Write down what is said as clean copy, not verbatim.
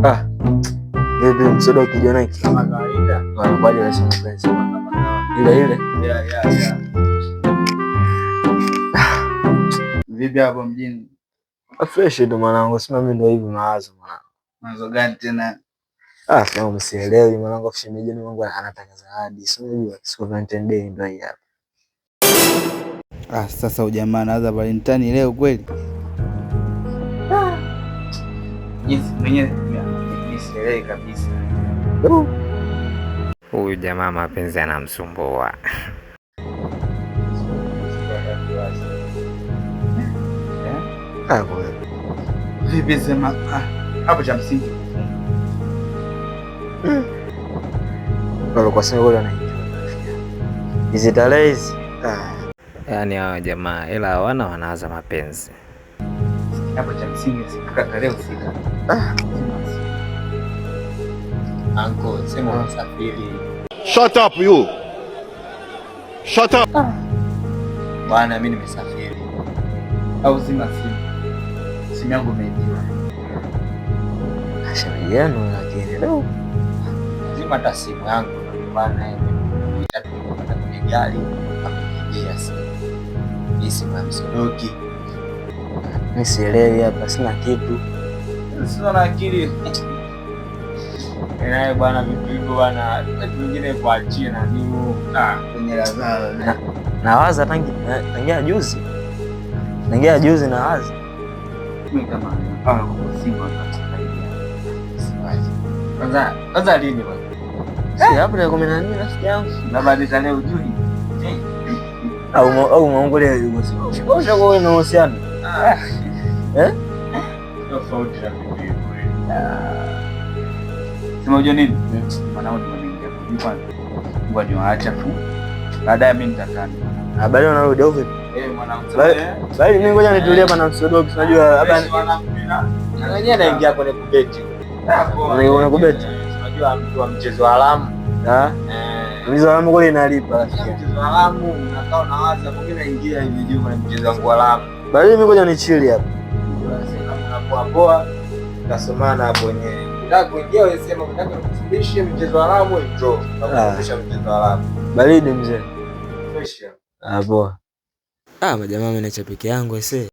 Ah, vipi msodo kijana kama kawaida? Wanakuja wanasema pesa. Ile. Yeah. Vipi hapo mjini? Fresh ndo mwanangu, sema mimi ndo hivi mawazo mwanangu. Mawazo gani tena? Sema msielewi mwanangu, shemeji wangu anataka zawadi. Sio unajua siku Valentine Day ndo hii hapa. Sasa ujamaa anaanza Valentine leo kweli? Jinsi mwenyewe sielewi kabisa. Huyu jamaa mapenzi anamsumbua. Vipi sema hapo cha msingi. Kwa sababu wale wanaijua. Hizi tarehe hizi. Yaani hao jamaa ila hawana wanaanza mapenzi. Hapo cha msingi sikaka tarehe usika. Anko, sema unasafiri. Shut up you. Shut up. Bwana mimi nimesafiri. Au zima simu. Simu yangu imeibiwa. Shemeji yenu lakini leo zima hata simu yangu bwana nitapata kwenye gari amepigia simu. Hii simu ya Msodoki. Mimi sielewi hapa, sina kitu. Sina na akili. Naye bwana vitu hivyo bwana, watu wengine kuachia na mimi kwenye lazaro. Nawaza tangia juzi. Tangia juzi nawaza. Mimi kama kwa simu kwanza lini bwana? Si hapo ya 14 rafiki yangu. Na baada leo ujui. Au muongolee yuko siku. Osha kwa na uhusiano. Tofauti na vitu hivyo. Sema unajua nini? Mwanao nimeingia kwanza. Ngoja niwaacha tu. Baadaye mimi nitakaa. Baadaye unarudi au vipi? Mwanangu. Bali mimi ngoja nitulie hapa na Msodoki, unajua labda wenyewe naingia kwenye kubeti. Unaona kubeti? Unajua mtu wa mchezo haramu. Mchezo haramu kule inalipa. Mchezo haramu unakaa unawaza mwingine naingia hivi juu kwenye mchezo wangu haramu. Bali mimi ngoja nichili hapa. Unapoa poa tasomana hapo wenyewe. Unataka kuingia wewe sema unataka kufundishe mchezo haramu ndio. Unafundisha mchezo haramu. Baridi mzee. Fresh. Poa. Majamaa mimi nacha peke yangu ese.